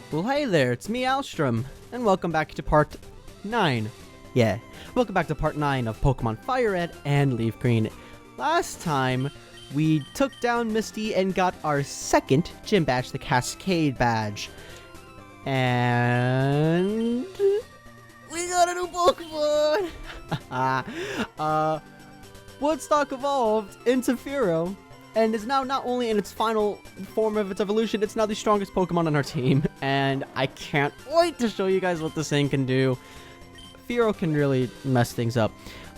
Well, hey there, it's me, Alstrom, and welcome back to part 9. Yeah, welcome back to part 9 of Pokemon Fire Red and Leaf Green. Last time, we took down Misty and got our second gym badge, the Cascade badge. And we got a new Pokemon! Woodstock evolved into Fearow, and is now not only in its final form of its evolution, it's now the strongest Pokemon on our team. And I can't wait to show you guys what this thing can do. Fearow can really mess things up.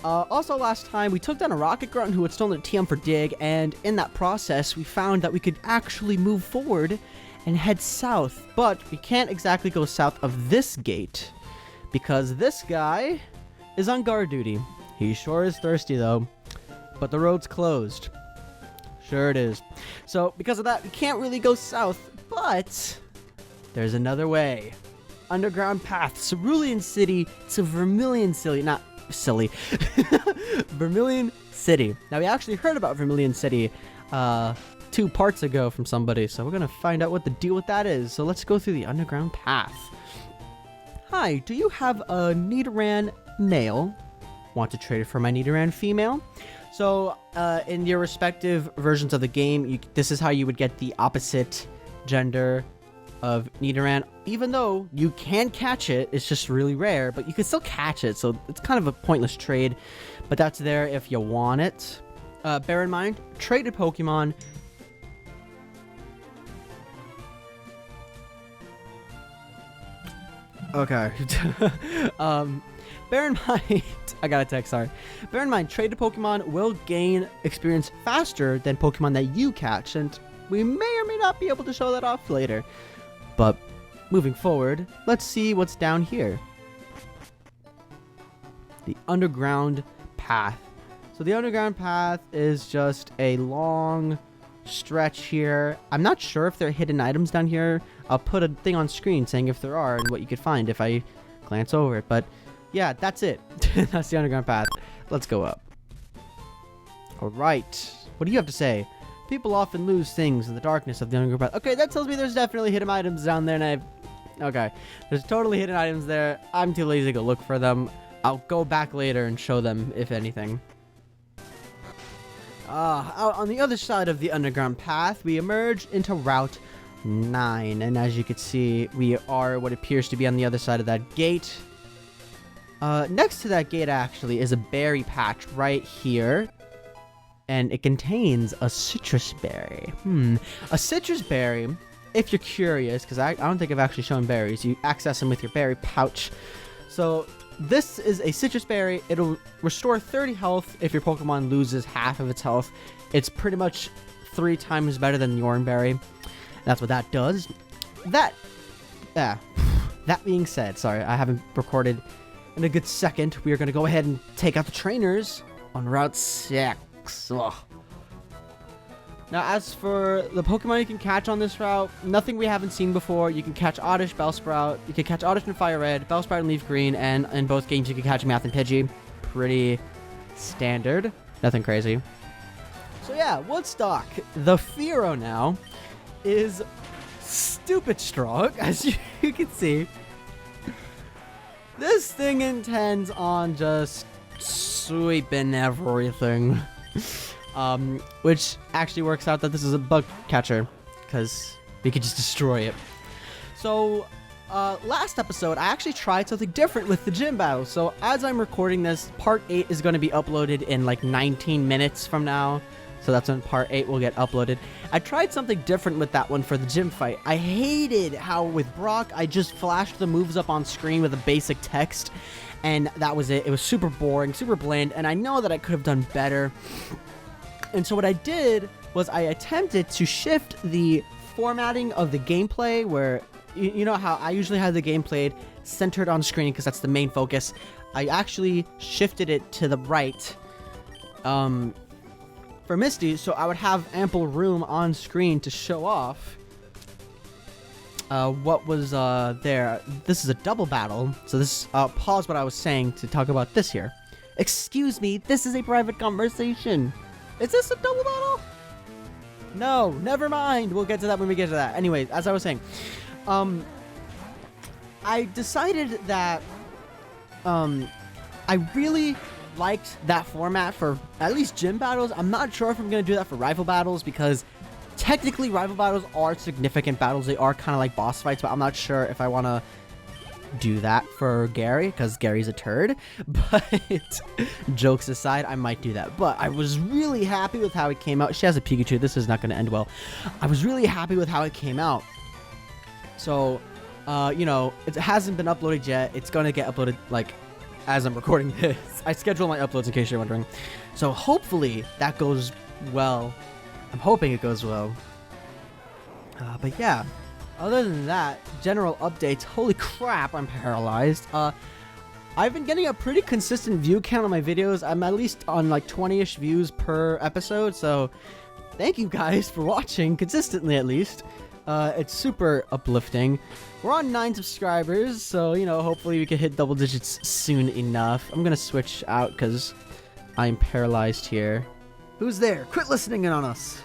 Also, last time, we took down a Rocket Grunt who had stolen a TM for Dig, and in that process, we found that we could actually move forward and head south. But we can't exactly go south of this gate, because this guy is on guard duty. He sure is thirsty, though. But the road's closed. Sure it is. So, because of that, we can't really go south, but there's another way. Underground path, Cerulean City to Vermillion City. Not silly. Vermillion City. Now, we actually heard about Vermillion City 2 parts ago from somebody, so we're going to find out what the deal with that is. So, let's go through the underground path. Hi, do you have a Nidoran male? Want to trade it for my Nidoran female? So, in your respective versions of the game, this is how you would get the opposite gender of Nidoran. Even though you can catch it, it's just really rare, but you can still catch it, so it's kind of a pointless trade. But that's there if you want it. Bear in mind, traded Pokemon... Okay. Bear in mind... I got a text, sorry. Bear in mind, traded Pokemon will gain experience faster than Pokemon that you catch, and we may or may not be able to show that off later. But, moving forward, let's see what's down here. The underground path. So the underground path is just a long stretch here. I'm not sure if there are hidden items down here. I'll put a thing on screen saying if there are and what you could find if I glance over it, but... yeah, that's it. That's the underground path. Let's go up. Alright. What do you have to say? People often lose things in the darkness of the underground path. Okay, that tells me there's definitely hidden items down there, and okay. There's totally hidden items there. I'm too lazy to go look for them. I'll go back later and show them, if anything. Out on the other side of the underground path, we emerge into Route 9. And as you can see, we are what appears to be on the other side of that gate. Next to that gate, actually, is a berry patch right here. And it contains a citrus berry. A citrus berry, if you're curious, because I don't think I've actually shown berries. You access them with your berry pouch. So, this is a citrus berry. It'll restore 30 health if your Pokemon loses half of its health. It's pretty much 3 times better than the Oran berry. That's what that does. That being said, sorry, I haven't recorded... in a good second, we are going to go ahead and take out the trainers on Route 6. Ugh. Now, as for the Pokemon you can catch on this route, nothing we haven't seen before. You can catch Oddish, Bellsprout. You can catch Oddish in Fire Red, Bellsprout in Leaf Green, and in both games you can catch Math and Pidgey. Pretty standard. Nothing crazy. So yeah, Woodstock. The Fearow now is stupid strong, as you can see. This thing intends on just sweeping everything. Which actually works out that this is a bug catcher, because we could just destroy it. So, last episode, I actually tried something different with the gym battle. So, as I'm recording this, part 8 is going to be uploaded in like 19 minutes from now. So that's when part 8 will get uploaded. I tried something different with that one for the gym fight. I hated how with Brock, I just flashed the moves up on screen with a basic text. And that was it. It was super boring, super bland. And I know that I could have done better. And so what I did was I attempted to shift the formatting of the gameplay where... you know how I usually have the game played centered on screen because that's the main focus. I actually shifted it to the right. For Misty, so I would have ample room on screen to show off what was there. This is a double battle, so this pause what I was saying to talk about this here. Excuse me, this is a private conversation. Is this a double battle? No, never mind. We'll get to that when we get to that. Anyway, as I was saying, I decided that I really liked that format for at least gym battles. I'm not sure if I'm going to do that for rival battles because technically rival battles are significant battles. They are kind of like boss fights, but I'm not sure if I want to do that for Gary because Gary's a turd. But jokes aside, I might do that. But I was really happy with how it came out. She has a Pikachu. This is not going to end well. I was really happy with how it came out. So, you know, it hasn't been uploaded yet. It's going to get uploaded, like, as I'm recording this. I schedule my uploads in case you're wondering. So hopefully that goes well. I'm hoping it goes well. But yeah, other than that, general updates. Holy crap, I'm paralyzed. I've been getting a pretty consistent view count on my videos. I'm at least on like 20-ish views per episode. So thank you guys for watching consistently at least. It's super uplifting. We're on 9 subscribers, so, you know, hopefully we can hit double digits soon enough. I'm gonna switch out because I'm paralyzed here. Who's there? Quit listening in on us.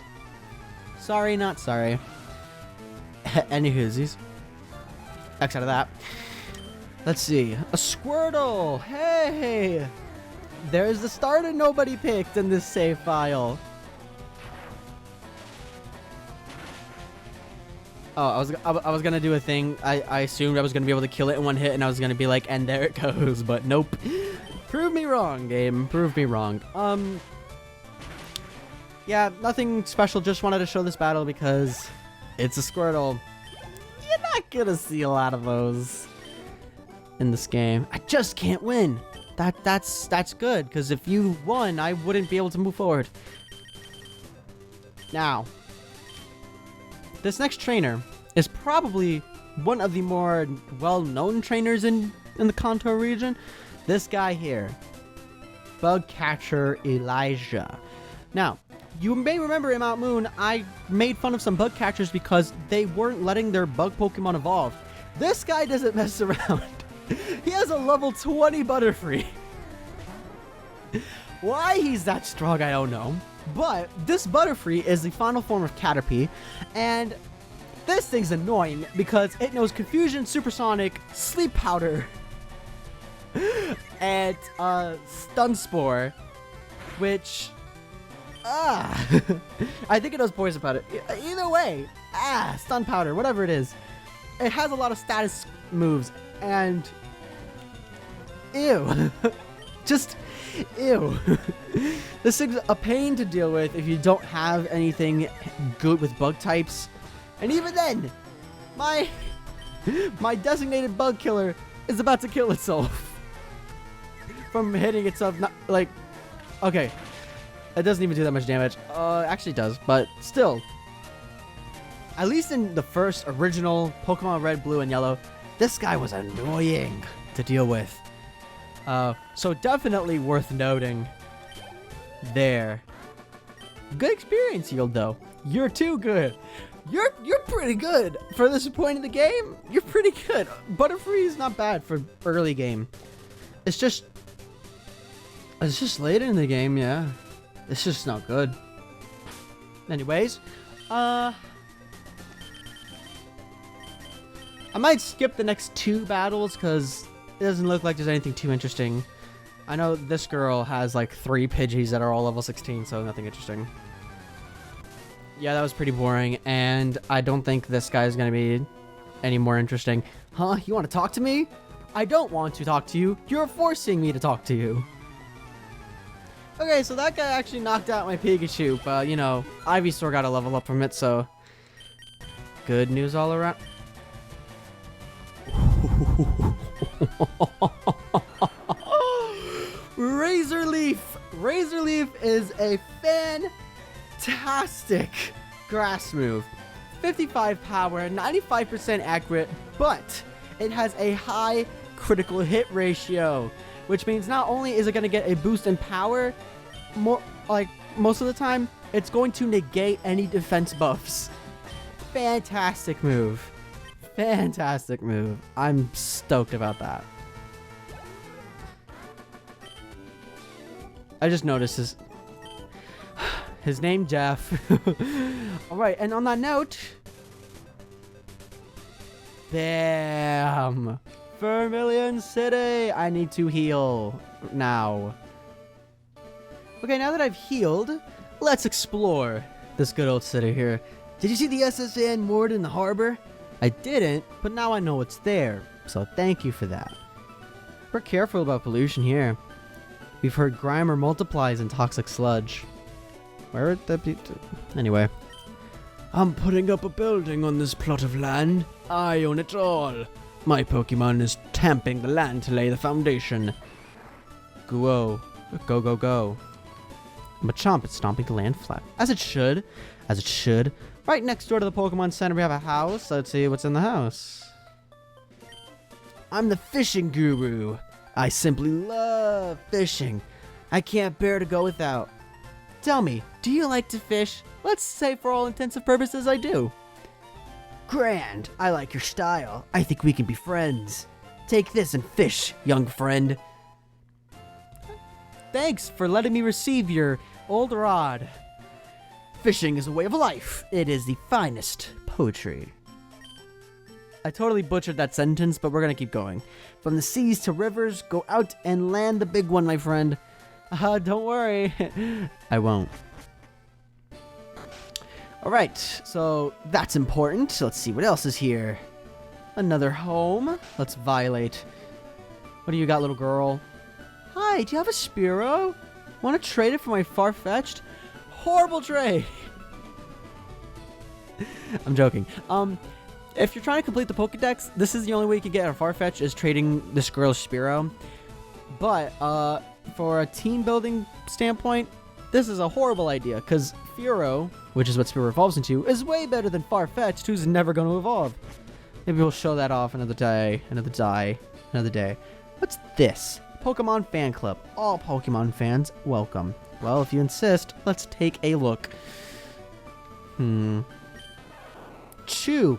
Sorry, not sorry. Any whoosies. X out of that. Let's see. A Squirtle! Hey! There's the starter nobody picked in this save file. Oh, I was gonna do a thing. I assumed I was gonna be able to kill it in one hit, and I was gonna be like, and there it goes, but nope. Prove me wrong, game. Prove me wrong. Yeah, nothing special. Just wanted to show this battle because it's a Squirtle. You're not gonna see a lot of those in this game. I just can't win. That's good, because if you won, I wouldn't be able to move forward. Now, this next trainer is probably one of the more well-known trainers in the Kanto region. This guy here, Bug Catcher Elijah. Now, you may remember in Mount Moon, I made fun of some bug catchers because they weren't letting their bug Pokemon evolve. This guy doesn't mess around. He has a level 20 Butterfree. Why he's that strong, I don't know. But this Butterfree is the final form of Caterpie, and this thing's annoying because it knows Confusion, Supersonic, Sleep Powder, and Stun Spore, which I think it knows Poison Powder. Either way, Stun Powder, whatever it is. It has a lot of status moves, and ew. Just ew. This thing's a pain to deal with if you don't have anything good with bug types. And even then, my designated bug killer is about to kill itself from hitting itself. Not like, okay, it doesn't even do that much damage. Actually it does, but still. At least in the first original Pokemon Red, Blue, and Yellow, this guy was annoying to deal with. So definitely worth noting there. Good experience yield though. You're too good. You're pretty good for this point in the game. You're pretty good. Butterfree is not bad for early game. It's just later in the game, yeah. It's just not good. Anyways, I might skip the next 2 battles because it doesn't look like there's anything too interesting. I know this girl has like 3 Pidgeys that are all level 16, so nothing interesting. Yeah, that was pretty boring, and I don't think this guy is going to be any more interesting. Huh? You want to talk to me? I don't want to talk to you. You're forcing me to talk to you. Okay, so that guy actually knocked out my Pikachu, but, you know, Ivysaur got a level up from it, so good news all around. Razor Leaf! Razor Leaf is a fantastic grass move. 55 power, 95% accurate, but it has a high critical hit ratio, which means not only is it going to get a boost in power, most of the time, it's going to negate any defense buffs. Fantastic move. Fantastic move. I'm stoked about that. I just noticed his name, Jeff. Alright, and on that note, Bam! Vermillion City! I need to heal now. Okay, now that I've healed, let's explore this good old city here. Did you see the SSN moored in the harbor? I didn't, but now I know it's there, so thank you for that. We're careful about pollution here. We've heard Grimer multiplies in toxic sludge. Where would that be? Anyway. I'm putting up a building on this plot of land. I own it all. My Pokemon is tamping the land to lay the foundation. Go, go, go, go. Machamp is stomping the land flat. As it should. As it should. Right next door to the Pokemon Center, we have a house. Let's see what's in the house. I'm the fishing guru. I simply love fishing. I can't bear to go without. Tell me, do you like to fish? Let's say for all intensive purposes I do. Grand. I like your style. I think we can be friends. Take this and fish, young friend. Thanks for letting me receive your old rod. Fishing is a way of life. It is the finest poetry. I totally butchered that sentence, but we're gonna keep going. From the seas to rivers, go out and land the big one, my friend. Don't worry. I won't. Alright, so that's important. So let's see what else is here. Another home. Let's violate. What do you got, little girl? Hi, do you have a Spearow? Want to trade it for my Farfetch'd? Horrible trade! I'm joking. If you're trying to complete the Pokedex, this is the only way you can get a Farfetch is trading this girl's Spearow. But, for a team building standpoint, this is a horrible idea, because Fearow, which is what Spearow evolves into, is way better than Farfetch'd, who's never going to evolve. Maybe we'll show that off another day. What's this? Pokemon Fan Club. All Pokemon fans, welcome. Well, if you insist, let's take a look. Chew,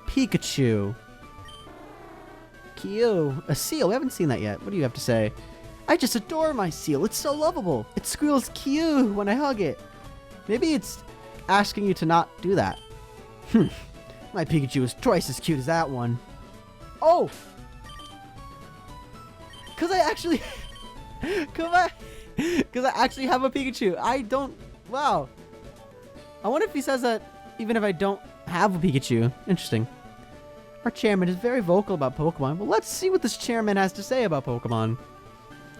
Pikachu. Kyo, a seal. We haven't seen that yet. What do you have to say? I just adore my seal. It's so lovable. It squeals Kyo when I hug it. Maybe it's asking you to not do that. My Pikachu is twice as cute as that one. Oh! Because I actually... Because I actually have a Pikachu. I don't... Wow. I wonder if he says that even if I don't have a Pikachu. Interesting. Our chairman is very vocal about Pokemon. Well, let's see what this chairman has to say about Pokemon.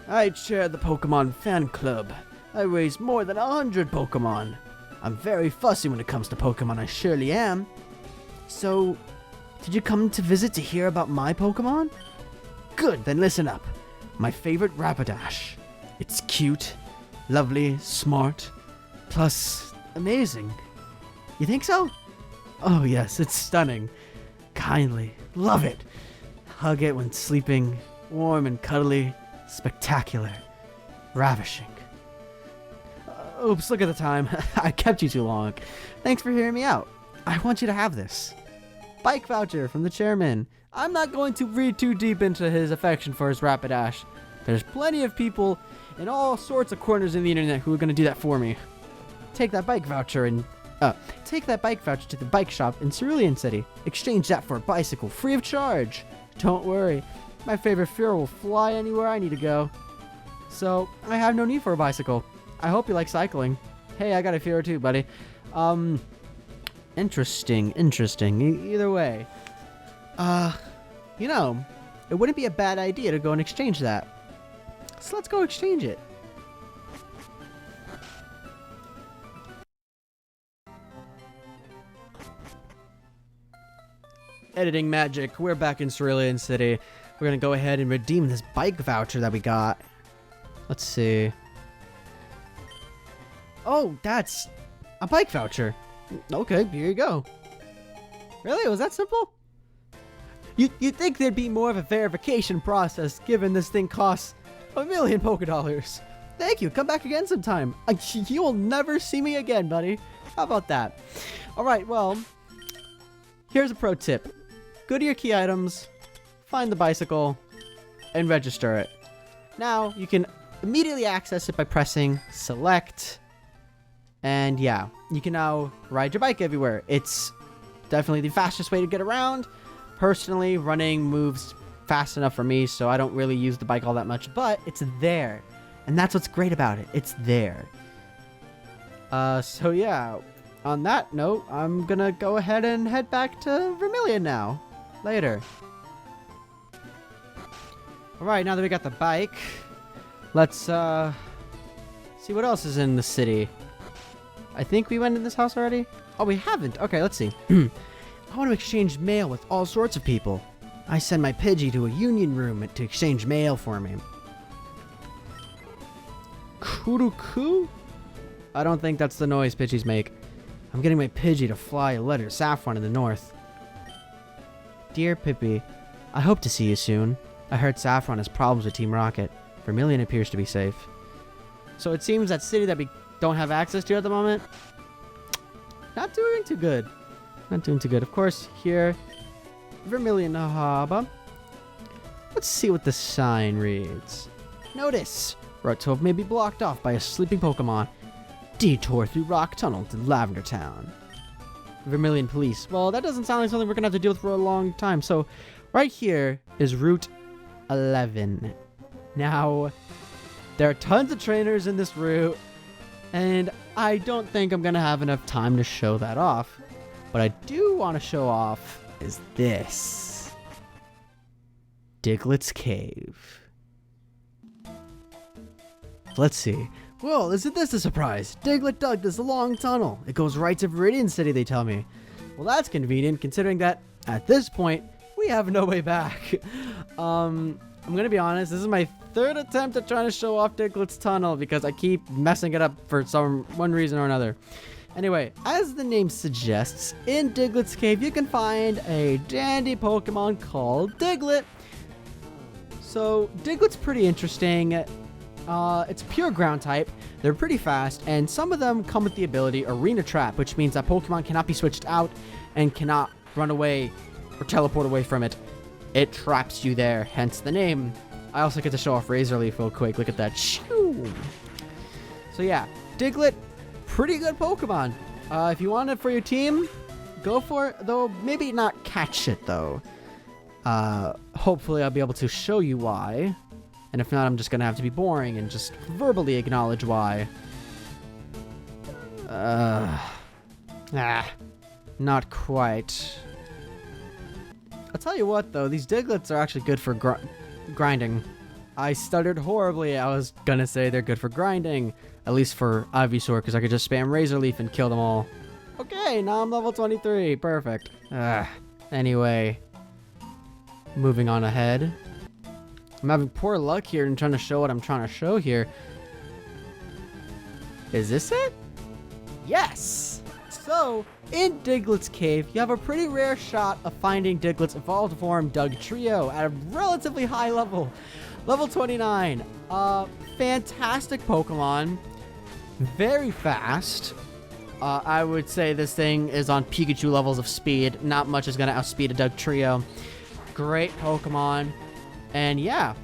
I chair the Pokemon Fan Club. I raise more than 100 Pokemon. I'm very fussy when it comes to Pokemon, I surely am. So, did you come to visit to hear about my Pokemon? Good, then listen up. My favorite Rapidash. It's cute, lovely, smart, plus amazing. You think so? Oh yes, it's stunning. Kindly, love it. Hug it when sleeping, warm and cuddly, spectacular, ravishing. Oops, look at the time. I kept you too long. Thanks for hearing me out. I want you to have this. Bike voucher from the chairman. I'm not going to read too deep into his affection for his Rapidash. There's plenty of people in all sorts of corners in the internet who are going to do that for me. Take that bike voucher to the bike shop in Cerulean City. Exchange that for a bicycle free of charge. Don't worry. My favorite Fearow will fly anywhere I need to go. So, I have no need for a bicycle. I hope you like cycling. Hey, I got a Fearow too, buddy. Interesting. Either way. You know, it wouldn't be a bad idea to go and exchange that. So let's go exchange it. Editing magic. We're back in Cerulean City. We're gonna go ahead and redeem this bike voucher that we got. Let's see. Oh, that's a bike voucher. Okay, here you go. Really? It was that simple? You'd think there'd be more of a verification process given this thing costs 1,000,000 Pokédollars. Thank you. Come back again sometime. You will never see me again, buddy. How about that? Alright, well, here's a pro tip. Go to your key items, find the bicycle, and register it. Now, you can immediately access it by pressing select. And yeah, you can now ride your bike everywhere. It's definitely the fastest way to get around. Personally, running moves fast enough for me, so I don't really use the bike all that much, but it's there. And that's what's great about it. It's there. So yeah, on that note, I'm gonna go ahead and head back to Vermillion now. Later. Alright, now that we got the bike, let's, see what else is in the city. I think we went in this house already? Oh, we haven't. Okay, let's see. I want to exchange mail with all sorts of people. I send my Pidgey to a union room to exchange mail for me. Kuruku? I don't think that's the noise Pidgeys make. I'm getting my Pidgey to fly a letter to Saffron in the north. Dear Pippi, I hope to see you soon. I heard Saffron has problems with Team Rocket. Vermillion appears to be safe. So it seems that city that we don't have access to at the moment, not doing too good. Not doing too good. Of course, here, Vermillion Harbor. Let's see what the sign reads. Notice! Route 12 may be blocked off by a sleeping Pokemon. Detour through Rock Tunnel to Lavender Town. Vermillion Police. Well, that doesn't sound like something we're gonna have to deal with for a long time. So, right here is Route 11. Now, there are tons of trainers in this route, and I don't think I'm gonna have enough time to show that off. What I do want to show off is this. Diglett's Cave. Let's see. Well, isn't this a surprise? Diglett dug this long tunnel. It goes right to Viridian City, they tell me. Well, that's convenient, considering that, at this point, we have no way back. I'm gonna be honest, this is my third attempt at trying to show off Diglett's tunnel, because I keep messing it up for one reason or another. Anyway, as the name suggests, in Diglett's Cave, you can find a dandy Pokemon called Diglett. So, Diglett's pretty interesting. It's pure ground type. They're pretty fast, and some of them come with the ability Arena Trap, which means that Pokemon cannot be switched out and cannot run away or teleport away from it. It traps you there, hence the name. I also get to show off Razor Leaf real quick. Look at that. Shoo! So yeah, Diglett, pretty good Pokemon. If you want it for your team, go for it, though maybe not catch it, though. Hopefully I'll be able to show you why. And if not, I'm just gonna have to be boring and just verbally acknowledge why. Not quite. I'll tell you what, though, these Diglets are actually good for grinding. I stuttered horribly. I was gonna say they're good for grinding, at least for Ivysaur, because I could just spam Razor Leaf and kill them all. Okay, now I'm level 23. Perfect. Anyway, moving on ahead. I'm having poor luck here and trying to show what I'm trying to show here. Is this it? Yes! So, in Diglett's Cave, you have a pretty rare shot of finding Diglett's evolved form, Dugtrio, at a relatively high level. Level 29. Fantastic Pokemon. Very fast. I would say this thing is on Pikachu levels of speed. Not much is going to outspeed a Dugtrio. Great Pokemon. And yeah,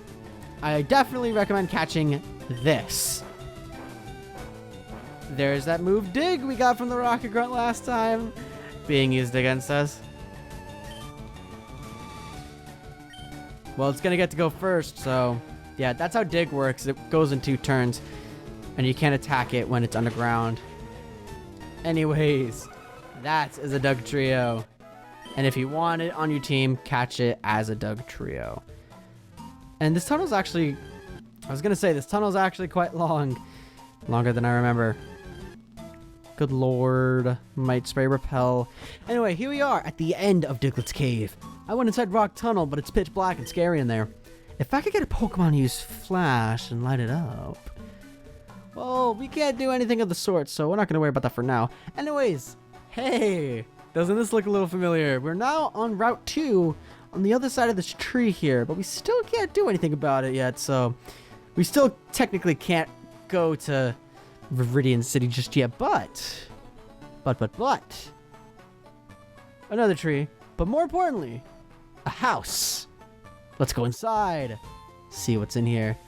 I definitely recommend catching this. There's that move Dig we got from the Rocket Grunt last time being used against us. Well, it's gonna get to go first, so yeah, that's how Dig works. It goes in 2 turns, and you can't attack it when it's underground. Anyways, that is a Dugtrio. And if you want it on your team, catch it as a Dugtrio. And this tunnel's actually, I was gonna say, this tunnel's actually quite long. Longer than I remember. Good lord. Might Spray Repel. Anyway, here we are at the end of Diglett's Cave. I went inside Rock Tunnel, but it's pitch black and scary in there. If I could get a Pokemon to use Flash and light it up. Well, we can't do anything of the sort, so we're not gonna worry about that for now. Anyways, hey! Doesn't this look a little familiar? We're now on Route 2. On the other side of this tree here, but we still can't do anything about it yet, so we still technically can't go to Viridian City just yet, but another tree, but more importantly, a house. Let's go inside, see what's in here.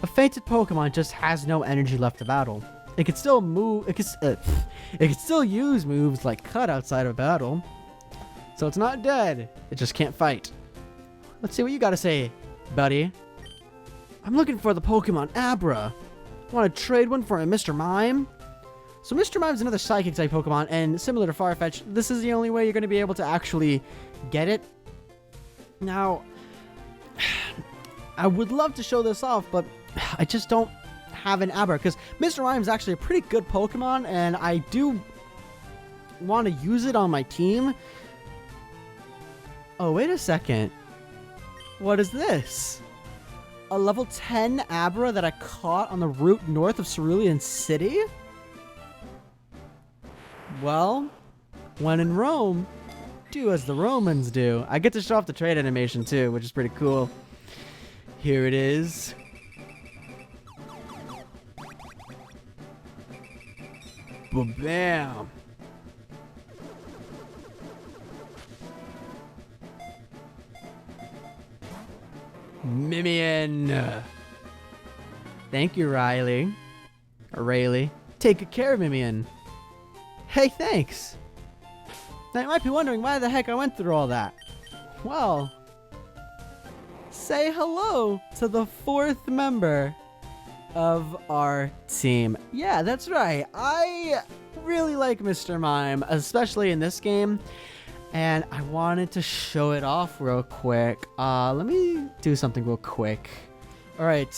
A fainted Pokemon just has no energy left to battle. It can still move, it can still use moves like Cut outside of battle. So it's not dead. It just can't fight. Let's see what you got to say, buddy. I'm looking for the Pokemon Abra. Want to trade one for a Mr. Mime? So Mr. Mime's another Psychic type Pokemon, and similar to Farfetch, this is the only way you're going to be able to actually get it. Now, I would love to show this off, but I just don't have an Abra, because Mr. Mime's actually a pretty good Pokemon, and I do want to use it on my team. Oh, wait a second. What is this? A level 10 Abra that I caught on the route north of Cerulean City? Well, when in Rome, do as the Romans do. I get to show off the trade animation too, which is pretty cool. Here it is. Bam! Mimian. Thank you, Riley. Or Rayleigh. Take good care, Mimian. Hey, thanks. Now you might be wondering why the heck I went through all that. Well, say hello to the 4th member of our team. Yeah, that's right. I really like Mr. Mime, especially in this game. And I wanted to show it off real quick. Let me do something real quick. All right.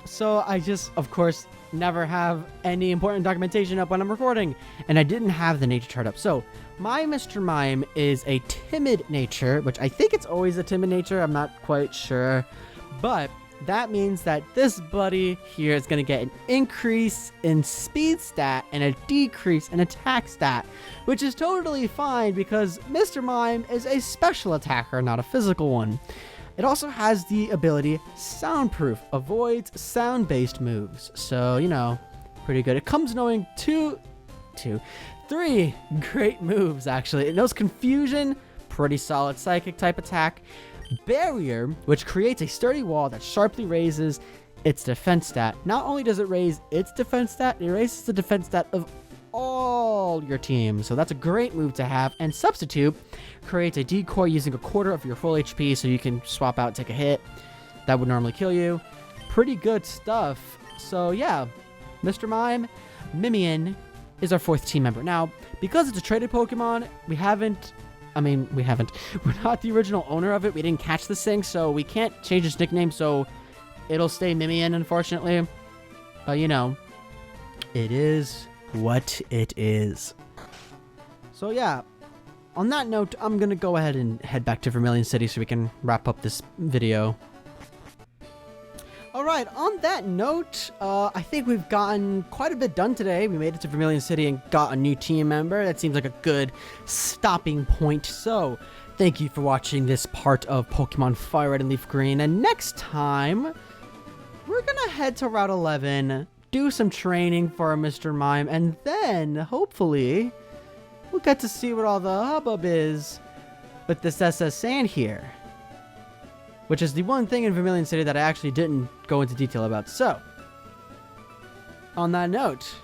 So I just, of course, never have any important documentation up when I'm recording, and I didn't have the nature chart up. So my Mr. Mime is a timid nature, which I think it's always a timid nature. I'm not quite sure, but that means that this buddy here is going to get an increase in speed stat and a decrease in attack stat, which is totally fine because Mr. Mime is a special attacker, not a physical one. It also has the ability Soundproof, avoids sound-based moves. So, you know, pretty good. It comes knowing three great moves, actually. It knows Confusion, pretty solid Psychic type attack. Barrier, which creates a sturdy wall that sharply raises its defense stat. Not only does it raise its defense stat, it raises the defense stat of all your team. So that's a great move to have. And Substitute creates a decoy using a quarter of your full HP, so you can swap out, take a hit that would normally kill you. Pretty good stuff. So yeah, Mr. Mime, Mimian is our 4th team member. Now, because it's a traded Pokemon, we're not the original owner of it. We didn't catch this thing, so we can't change its nickname, so it'll stay Mimian, unfortunately. But, you know, it is what it is. So, yeah, on that note, I'm going to go ahead and head back to Vermillion City so we can wrap up this video. Alright, on that note, I think we've gotten quite a bit done today. We made it to Vermillion City and got a new team member. That seems like a good stopping point. So, thank you for watching this part of Pokemon Fire Red and Leaf Green. And next time, we're gonna head to Route 11, do some training for Mr. Mime, and then, hopefully, we'll get to see what all the hubbub is with this SS Sand here. Which is the one thing in Vermillion City that I actually didn't go into detail about. So, on that note,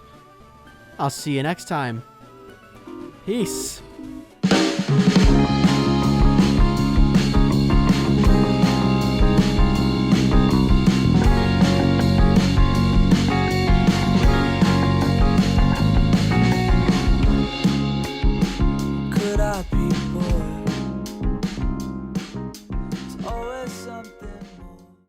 I'll see you next time. Peace. Could I be more? It's always something.